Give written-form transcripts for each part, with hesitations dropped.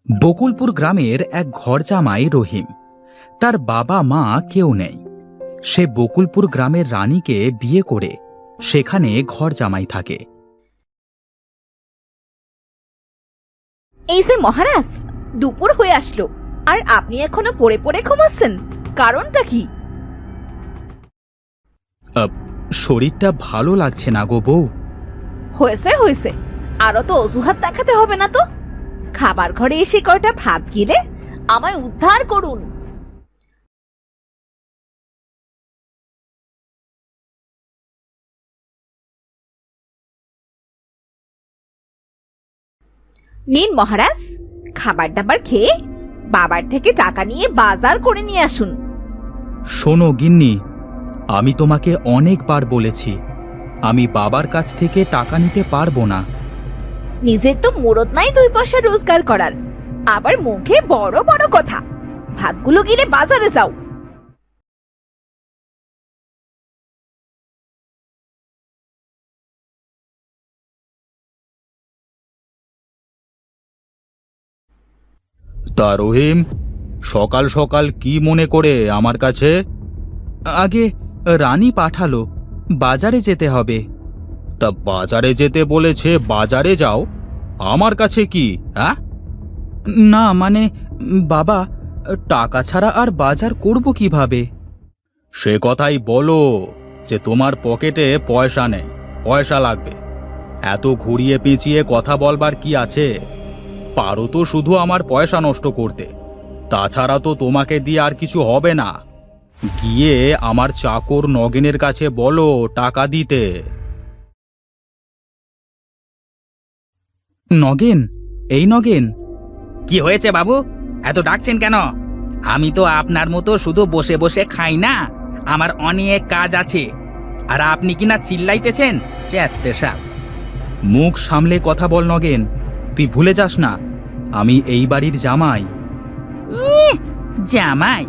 বকুলপুর গ্রামের এক ঘর জামাই রহিম। তার বাবা মা কেউ নেই। সে বকুলপুর গ্রামের রানীকে বিয়ে করে সেখানে ঘর জামাই থাকে। এই যে মহারাজ, দুপুর হয়ে আসলো আর আপনি এখনো পড়ে পড়ে ঘুমাচ্ছেন, কারণটা কি? শরীরটা ভালো লাগছে না গো বউ। হয়েছে হয়েছে, আরো তো অজুহাত দেখাতে হবে না তো। খাবার ঘরে এসে কয়টা ভাত গিলে আমায় উদ্ধার করুন। নিন মহারাজ, খাবার দাবার খেয়ে বাবার থেকে টাকা নিয়ে বাজার করে নিয়ে আসুন। শোনো গিন্নি, আমি তোমাকে অনেকবার বলেছি আমি বাবার কাছ থেকে টাকা নিতে পারবো না। নিজের তো মুরত নাই 2 পয়সা রোজগার করার, আবার মুখে বড় বড় কথা। ভাতগুলো গিলে বাজারে যাও। তা রহিম, সকাল সকাল কি মনে করে আমার কাছে? আগে রানী পাঠালো, বাজারে যেতে হবে। তা বাজারে যেতে বলেছে, বাজারে যাও, আমার কাছে কি? হ্যাঁ, না মানে বাবা, টাকা ছাড়া আর বাজার করব কিভাবে? সে কথাই বলো যে তোমার পকেটে পয়সা নেই, পয়সা লাগবে। এত ঘুরিয়ে পেঁচিয়ে কথা বলবার কি আছে? পারো তো শুধু আমার পয়সা নষ্ট করতে, তাছাড়া তো তোমাকে দিয়ে আর কিছু হবে না। গিয়ে আমার চাকর নগেনের কাছে বলো টাকা দিতে। নগেন, এই নগেন। কি হয়েছে বাবু, এত ডাকছেন কেন? আমি তো আপনার মতো শুধু বসে বসে খাই না, আমার অনেক কাজ আছে। আর আপনি কিনা চিল্লাইতেছেন? মুখ সামলে কথা বল নগেন, তুই ভুলে যাস না আমি এই বাড়ির জামাই। জামাই?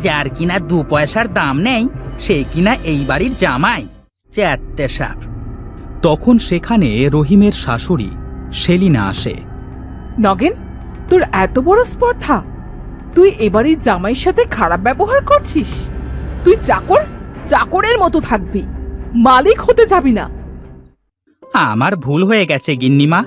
যার কিনা 2 পয়সার দাম নেই সেই কিনা এই বাড়ির জামাই? সাপ। তখন সেখানে রহিমের শাশুড়ি সেলিনা আসে। নগেন, তোর এত বড় স্পর্ধা! তুই এবারের জামাইয়ের সাথে খারাপ ব্যবহার করছিস। তুই চাকরের মতো থাকবি, মালিক হতে যাবি না। আমার ভুল হয়ে গেছে গিন্নিমা,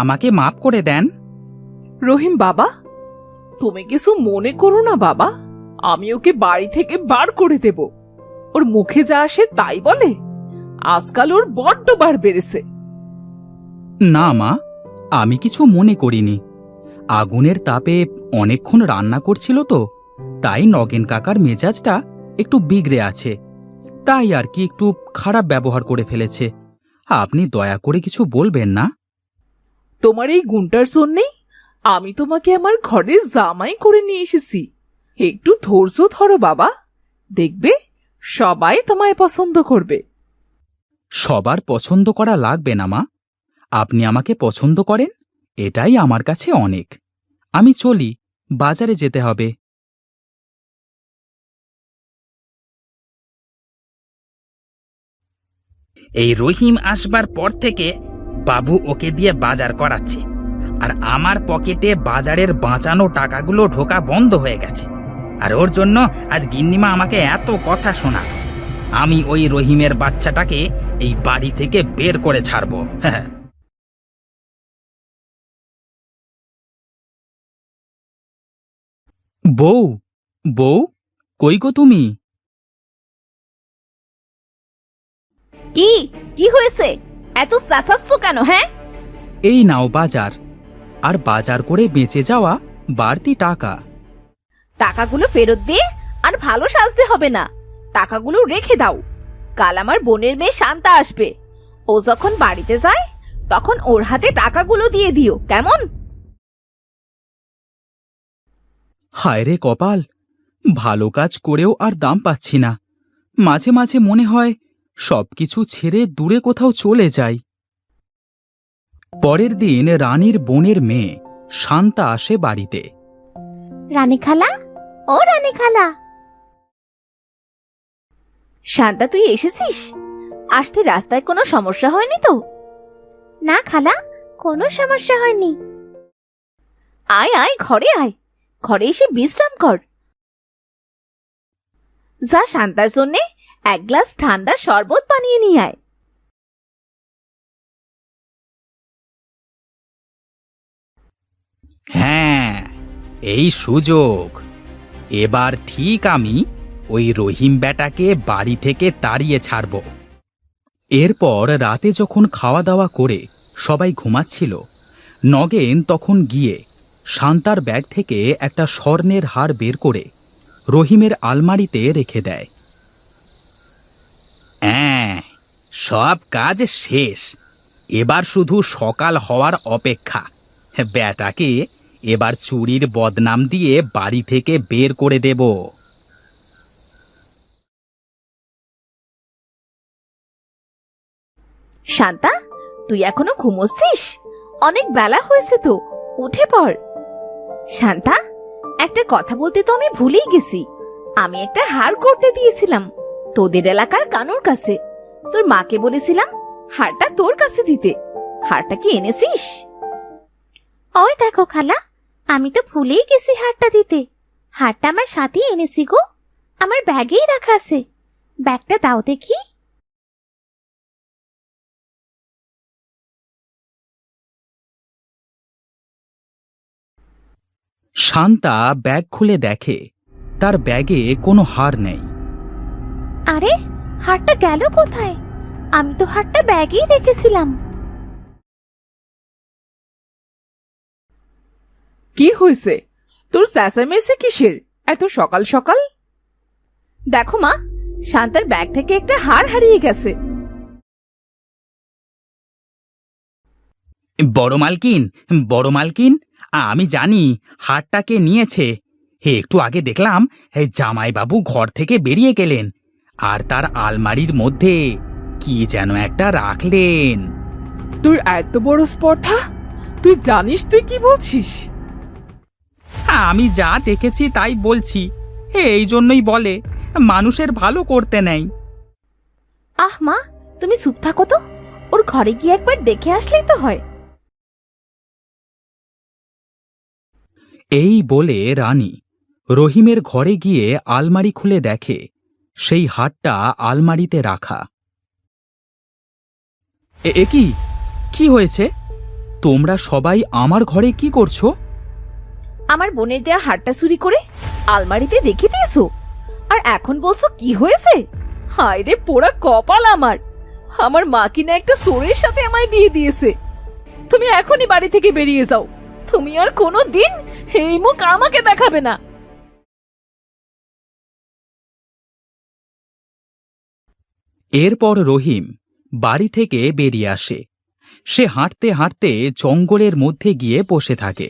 আমাকে মাফ করে দেন। রহিম বাবা, তুমি কিছু মনে করো না বাবা, আমি ওকে বাড়ি থেকে বার করে দেব। ওর মুখে যা আসে তাই বলে, আজকাল ওর বড্ড বার বেড়েছে। না মা, আমি কিছু মনে করিনি। আগুনের তাপে অনেকক্ষণ রান্না করছিল তো, তাই নগেন কাকার মেজাজটা একটু বিগড়ে আছে, তাই আর কি একটু খারাপ ব্যবহার করে ফেলেছে। আপনি দয়া করে কিছু বলবেন না। তোমার এই গুণটার জন্যেই আমি তোমাকে আমার ঘরে জামাই করে নিয়ে এসেছি। একটু ধৈর্য ধরো বাবা, দেখবে সবাই তোমায় পছন্দ করবে। সবার পছন্দ করা লাগবে না মা, আপনি আমাকে পছন্দ করেন, এটাই আমার কাছে অনেক। আমি চলি, বাজারে যেতে হবে। এই রহিম আসবার পর থেকে বাবু ওকে দিয়ে বাজার করাচ্ছে, আর আমার পকেটে বাজারের বাঁচানো টাকাগুলো ঢোকা বন্ধ হয়ে গেছে। আর ওর জন্য আজ গিন্নিমা আমাকে এত কথা শোনা। আমি ওই রহিমের বাচ্চাটাকে এই বাড়ি থেকে বের করে ছাড়বো। হ্যাঁ, বউ, বউ, কই গো তুমি? কি কি হয়েছে? এত চেঁচাচ্ছ কেন? হ্যাঁ, এই নাও বাজার, আর বাজার করে বেঁচে যাওয়া বাড়তি টাকা। টাকাগুলো ফেরত দিয়ে আর ভালো সাজতে হবে না, টাকাগুলো রেখে দাও। কাল আমার বোনের মেয়ে শান্তা আসবে, ও যখন বাড়িতে যায় তখন ওর হাতে টাকাগুলো দিয়ে দিও, কেমন? হায় রে কপাল, ভালো কাজ করেও আর দাম পাচ্ছি না। মাঝে মাঝে মনে হয় সবকিছু ছেড়ে দূরে কোথাও চলে যাই। পরের দিন রানীর বোনের মেয়ে শান্তা আসে বাড়িতে। রানী খালা, ও রানী খালা। শান্তা, তুই এসেছিস? আসতে রাস্তায় কোনো সমস্যা হয়নি তো? না খালা, কোনো সমস্যা হয়নি। আয় আয়, ঘরে আয়, ঘরে এসে বিশ্রাম কর। যা শান্তার জন্যে এক গ্লাস ঠান্ডা শরবত বানিয়ে নিয়ে আয়। হ্যাঁ, এই সুযোগ। এবার ঠিক আমি ওই রহিম বেটাকে বাড়ি থেকে তাড়িয়ে ছাড়ব। এরপর রাতে যখন খাওয়া দাওয়া করে সবাই ঘুমাচ্ছিল, নগেন তখন গিয়ে শান্তার ব্যাগ থেকে একটা স্বর্ণের হার বের করে রহিমের আলমারিতে রেখে দেয়। হ্যাঁ, সব কাজ শেষ। এবার শুধু সকাল হওয়ার অপেক্ষা। বেটাকে এবার চুরির বদনাম দিয়ে বাড়ি থেকে বের করে দেব। শান্তা, তুই এখনো ঘুমোচ্ছিস? অনেক বেলা হয়েছে তো, উঠে পড়। শান্তা, একটা কথা বলতে তো আমি ভুলেই গেছি। আমি একটা হার করতে দিয়েছিলাম তোদের এলাকার কানুর কাছে। তোর মাকে বলেছিলাম হারটা তোর কাছে দিতে। হারটা কি এনেছিস? ওই দেখো খালা, আমি তো ভুলেই গেছি হারটা দিতে। হারটা আমার সাথেই এনেছি গো, আমার ব্যাগেই রাখা আছে। ব্যাগটা দাও দেখি। শান্তা ব্যাগ খুলে দেখে তার ব্যাগে কোনো হার নেই। আরে, হারটা গেল কোথায়? আমি তো হারটা ব্যাগেই রেখেছিলাম। কি হয়েছে? তোর চেঁচামেচি কিসের এত সকাল সকাল? দেখো মা, শান্তার ব্যাগ থেকে একটা হার হারিয়ে গেছে। বড় মালকিন, বড় মালকিন, আমি জানি হারটাকে নিয়েছে। একটু আগে দেখলাম জামাইবাবু ঘর থেকে বেরিয়ে গেলেন, আর তার আলমারির মধ্যে কি যেন একটা রাখলেন। তোর এত বড় স্পর্ধা! তুই জানিস তুই কি বলছিস? আমি যা দেখেছি তাই বলছি। এই জন্যই বলে মানুষের ভালো করতে নেই। আহ মা, তুমি চুপ থাকো তো। ওর ঘরে গিয়ে একবার দেখে আসলেই তো হয়। এই বলে রানী রহিমের ঘরে গিয়ে আলমারি খুলে দেখে সেই হারটা আলমারিতে রাখা। এ কি, কি হয়েছে? তোমরা সবাই আমার ঘরে কি করছো? আমার বোনের দেয়া হারটা চুরি করে আলমারিতে রেখে দিয়েছো, আর এখন বলছো কি হয়েছে? হায় রে পোড়া কপাল আমার! আমার মা কিনা একটা চোরের সাথে আমায় বিয়ে দিয়েছে। তুমি এখনই বাড়ি থেকে বেরিয়ে যাও। তুমি আর কোনো দিন এই মুখ আমাকে দেখাবে না। এরপর রহিম বাড়ি থেকে বেরিয়ে আসে। সে হাঁটতে হাঁটতে জঙ্গলের মধ্যে গিয়ে বসে থাকে।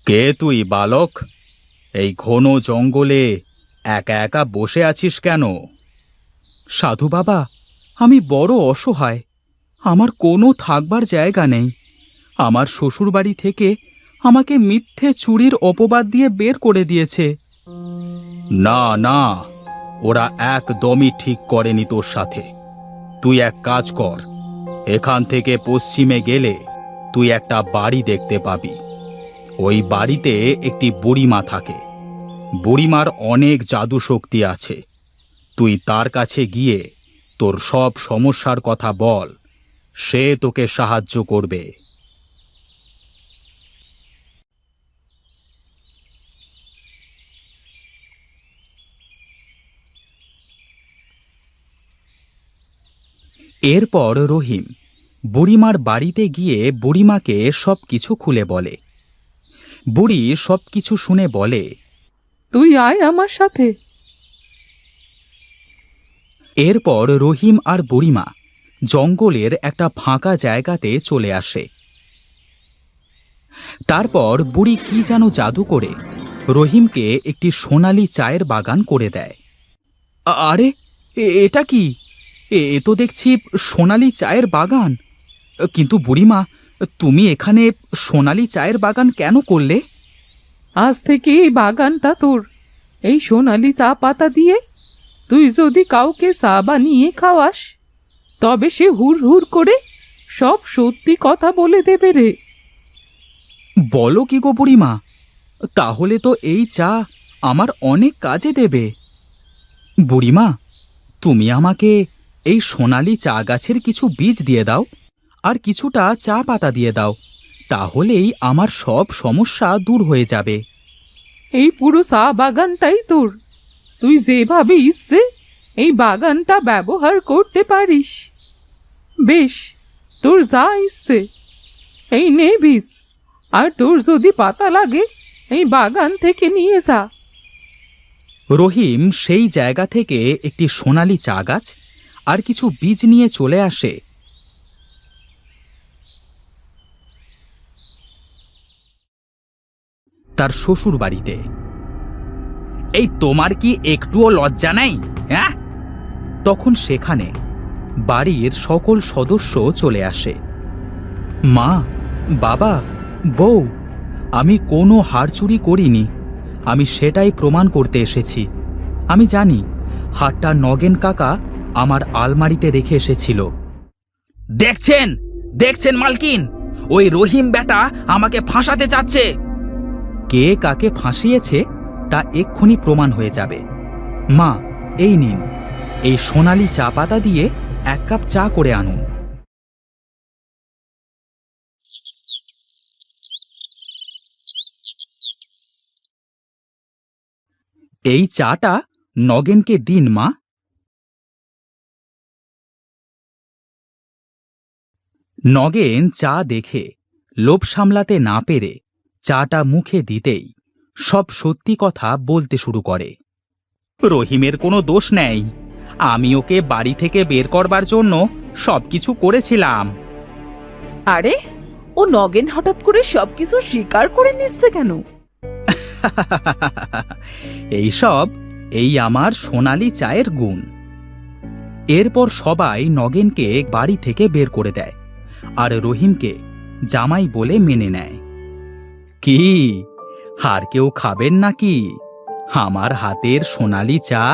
কে তুই বালক? এই ঘন জঙ্গলে একা একা বসে আছিস কেন? সাধু বাবা, আমি বড় অসহায়। আমার কোনো থাকবার জায়গা নেই। আমার শ্বশুরবাড়ি থেকে আমাকে মিথ্যে চুরির অপবাদ দিয়ে বের করে দিয়েছে। না না, ওরা একদমই ঠিক করেনি তোর সাথে। তুই এক কাজ কর, এখান থেকে পশ্চিমে গেলে তুই একটা বাড়ি দেখতে পাবি। ওই বাড়িতে একটি বুড়িমা থাকে। বুড়িমার অনেক জাদু শক্তি আছে। তুই তার কাছে গিয়ে তোর সব সমস্যার কথা বল, সে তোকে সাহায্য করবে। এরপর রহিম বুড়িমার বাড়িতে গিয়ে বুড়িমাকে সবকিছু খুলে বলে। বুড়ি সবকিছু শুনে বলে, তুই আয় আমার সাথে। এরপর রহিম আর বুড়িমা জঙ্গলের একটা ফাঁকা জায়গাতে চলে আসে। তারপর বুড়ি কি যেন জাদু করে রহিমকে একটি সোনালী চায়ের বাগান করে দেয়। আরে, এটা কি? এ তো দেখছি সোনালী চায়ের বাগান। কিন্তু বুড়িমা, তুমি এখানে সোনালী চায়ের বাগান কেন করলে? আজ থেকে এই বাগানটা তোর। এই সোনালি চা পাতা দিয়ে তুই যদি কাউকে চা বানিয়ে খাওয়াস, তবে সে হুড় হুড় করে সব সত্যি কথা বলে দেবে রে। বলো কি গো বুড়িমা, তাহলে তো এই চা আমার অনেক কাজে দেবে। বুড়িমা, তুমি আমাকে এই সোনালি চা গাছের কিছু বীজ দিয়ে দাও আর কিছুটা চা পাতা দিয়ে দাও, তাহলেই আমার সব সমস্যা দূর হয়ে যাবে। এই পুরো চা বাগানটাই তোর, তুই যেভাবে ইচ্ছে এই বাগানটা ব্যবহার করতে পারিস। বেশ, তোর যা ইচ্ছে এই নে বীজ, আর তোর যদি পাতা লাগে এই বাগান থেকে নিয়ে যা। রহিম সেই জায়গা থেকে একটি সোনালি চা গাছ আর কিছু বীজ নিয়ে চলে আসে। তার শ্বশুর বাড়িতে। এই তোমার কি একটুও লজ্জা নেই? হ্যাঁ, তখন সেখানে বাড়ির সকল সদস্য চলে আসে। মা, বাবা, বউ, আমি কোনো হার চুরি করিনি, আমি সেটাই প্রমাণ করতে এসেছি। আমি জানি হারটা নগেন কাকা আমার আলমারিতে রেখে এসেছিল। দেখছেন দেখছেন মালকিন, ওই রহিম বেটা আমাকে ফাঁসাতে চাচ্ছে। কে কাকে ফাঁসিয়েছে তা এক্ষুনি প্রমাণ হয়ে যাবে। মা, এই নিন, এই সোনালি চা পাতা দিয়ে 1 কাপ চা করে আনুন। এই চাটা নগেনকে দিন, মা। নগেন চা দেখে লোভ সামলাতে না পেরে চাটা মুখে দিতেই সব সত্যি কথা বলতে শুরু করে। রহিমের কোনো দোষ নেই, আমি ওকে বাড়ি থেকে বের করবার জন্য সবকিছু করেছিলাম। আরে, ও নগেন হঠাৎ করে সবকিছু স্বীকার করে নিচ্ছে কেন? এই আমার সোনালি চায়ের গুণ। এরপর সবাই নগেনকে বাড়ি থেকে বের করে দেয় আর রহিমকে জামাই বলে মেনে নেয়। কি, আর কেউ খাবেন নাকি আমার হাতের সোনালি চা?